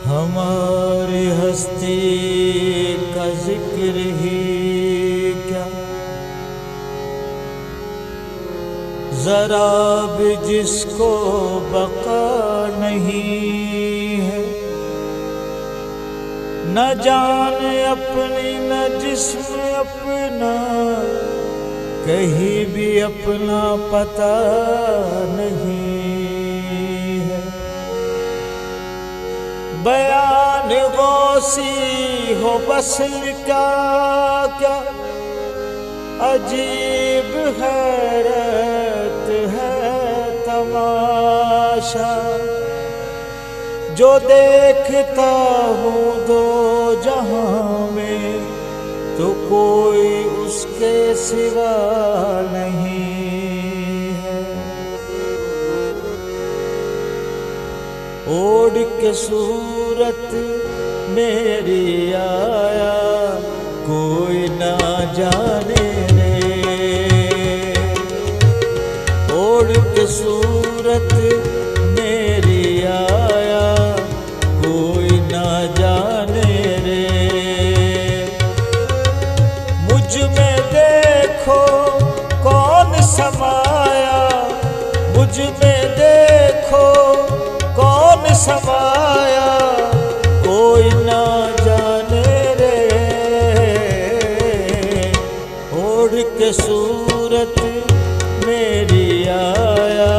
हमारी हस्ती का जिक्र ही क्या, जरा भी जिसको बका नहीं है। न जान अपनी न जिस्म अपना, कहीं भी अपना पता नहीं है। बयान गौसी हो वस्ल का क्या, अजीब हैरत है तमाशा। जो देखता हूँ दो जहां में, तो कोई उसके सिवा नहीं है। ओढ़ के सूरत मेरी आया, कोई ना जाने रे। ओढ़ के सूरत मेरी आया, कोई ना जाने रे। मुझ में देखो कौन समाया, मुझ में देखो कौन समाया, कोई ना जाने रे। ओढ़ के सूरत मेरी आया,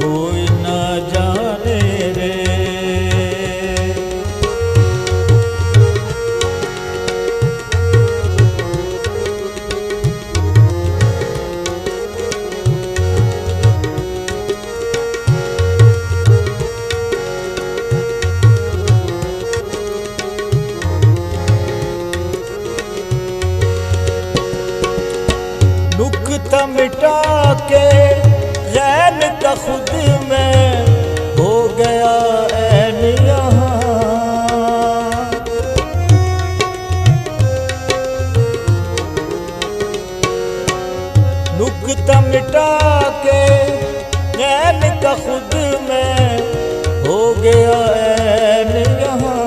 कोई ना जाने रे। नुक्ता मिटा के गैन का खुद में हो गया ऐन यहाँ। नुक्ता मिटा के गैन का खुद में हो गया ऐन यहाँ।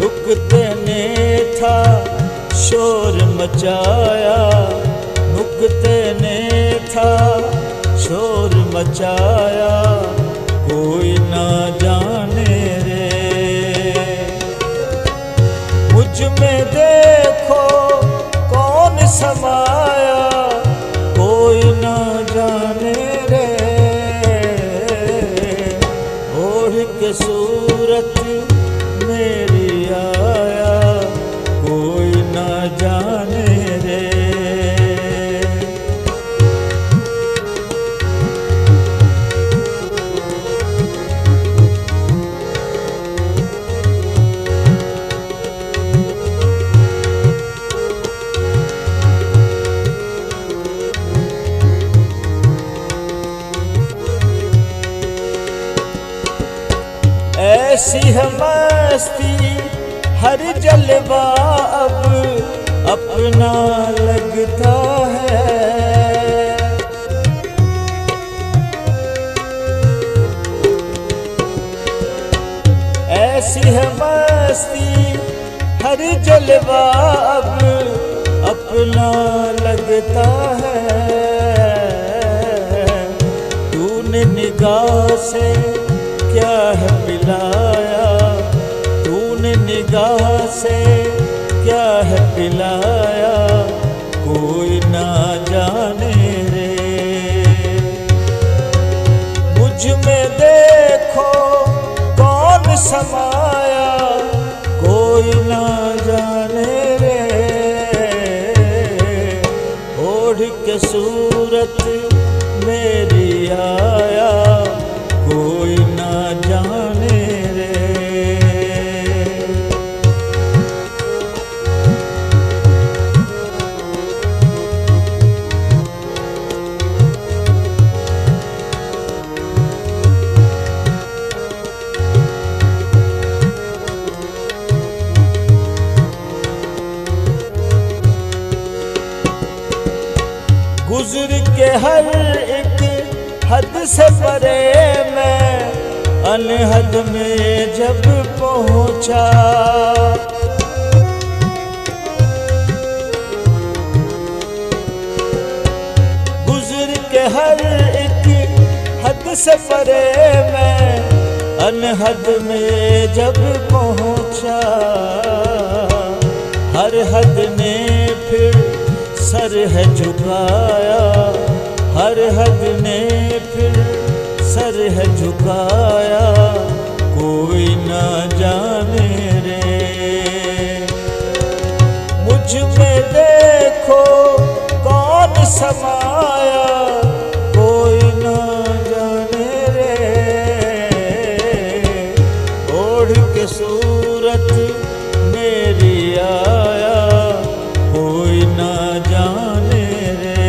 नुक्ते ने था शोर मचाया, नुक्ते ने था शोर मचाया, कोई ना जाने रे। मुझ में देखो कौन समाया, कोई ना जाने रे। ओढ़ के सूरत मेरी आया, कोई ना जाने रे। ऐसी है मस्ती हर जलवा अब अपना लगता है। ऐसी है मस्ती हर जलवा अब अपना लगता है। तूने निगाह से क्या है पिलाया, तूने निगाह से क्या है पिलाया, कोई ना जाने रे। मुझ में देखो कौन समाया, कोई ना जाने रे। ओढ़ के सूरत मेरी आया, कोई ना जाने रे। गुज़र के हर एक हद से परे मैं अनहद में जब पहुँचा। गुजर के हर एक हद से परे मैं अनहद में जब पहुँचा। हर हद ने फिर सर है झुकाया, हर हद ने फिर सर है झुकाया, कोई ना जाने रे। मुझ में देखो कौन समाया, कोई ना जाने रे। ओढ़ के सूरत मेरी आया, कोई ना जाने रे।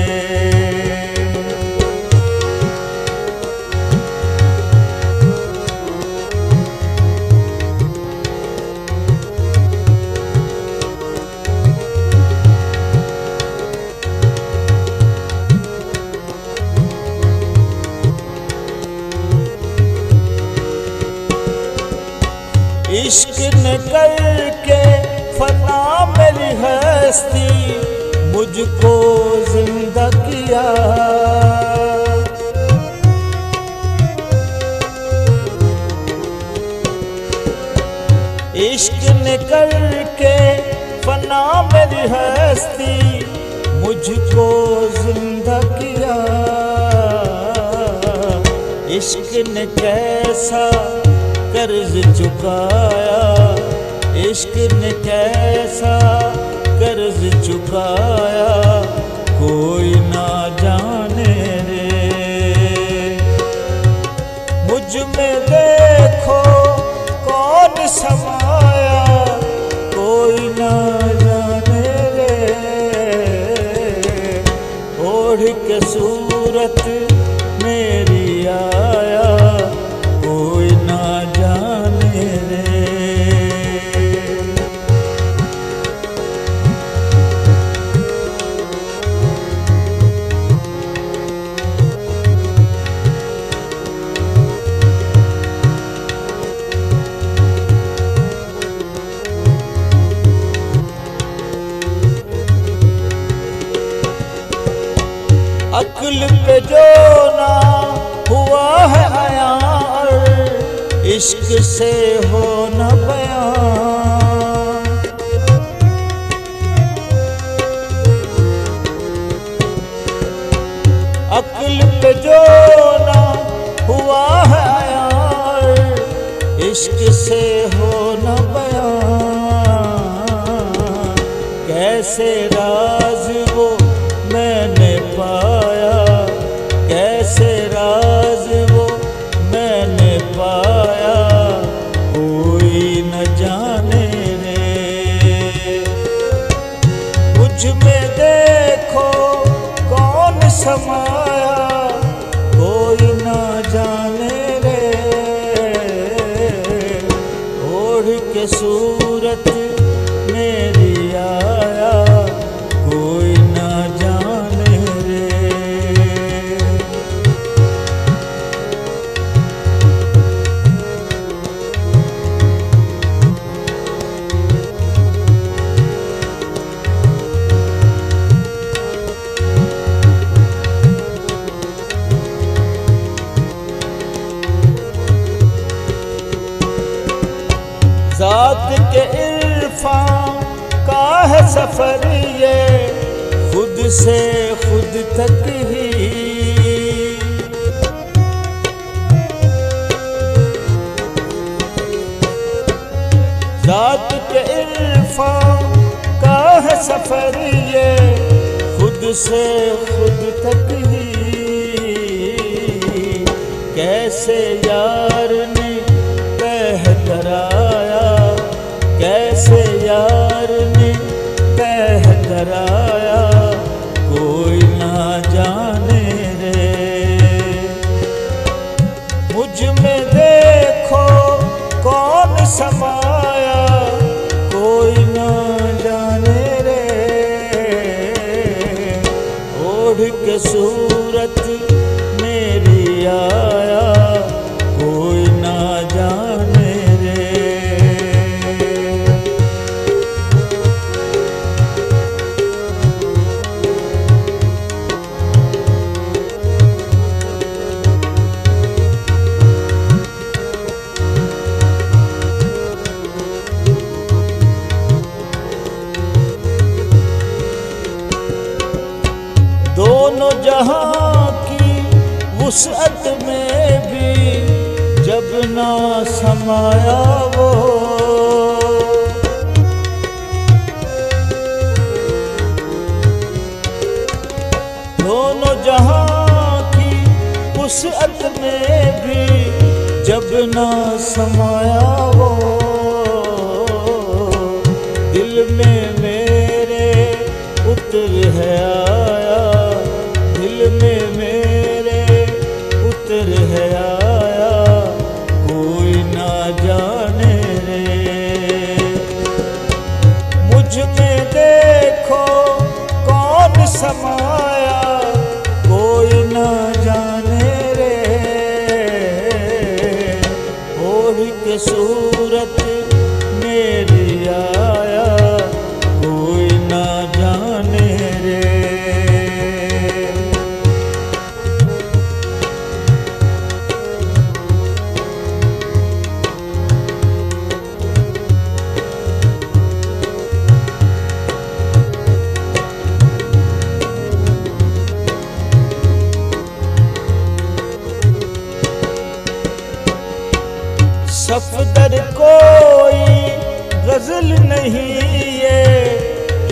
इश्क ने करके फना मेरी हस्ती, मुझको जिंदा किया। इश्क ने करके फना मेरी हस्ती, मुझको जिंदा किया। इश्क ने कैसा कर्ज चुकाया, इश्क ने कैसा कर्ज चुकाया, कोई ना जाने रे। मुझ में देखो कौन समाया, कोई ना जाने रे। ओढ़ के सूरत मेरी आया, कोई ना जाने रे। अक्ल पे जो ना हुआ है अयार, इश्क से हो न बयान। अक्ल पे जो ना हुआ है अयार, इश्क से हो न बयान। कैसे राज वो मैंने पाया, कैसे राज वो मैंने पाया, कोई न जाने रे। मुझ में देखो कौन समाया, कोई न जाने रे। ओढ़ के सूरत मेरी आया, कोई न जाने रे। ज़ात के इरफान का है सफर ये, खुद से खुद तक ही। ज़ात के इरफान का है सफर ये, खुद से खुद तक ही। कैसे यार ने कह कराया, कैसे यार ने कह कराया, कोई ना जाने रे। मुझ में देखो कौन समाया, कोई ना जाने रे। ओढ़ के सूरत मेरी आया, कोई जहां की वुसअत में भी जब ना समाया वो, दोनों जहां की वुसअत में भी जब ना समाया वो, दिल में मेरे उतर है आया, दिल में मेरे उतर है आया, कोई ना जाने रे। मुझ में देखो कौन समाया, कोई ना जाने रे। ओढ़ के सूरत मेरी आया, कोई ना जाने रे। सफदर कोई गजल नहीं ये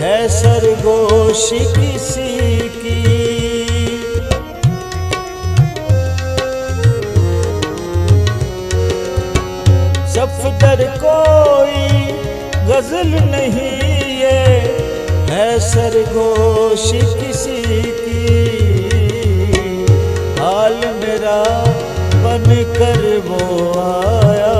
है सरगोशी किसी की, सफदर कोई गजल नहीं ये है सरगोशी किसी की। हाल मेरा बन कर वो आया,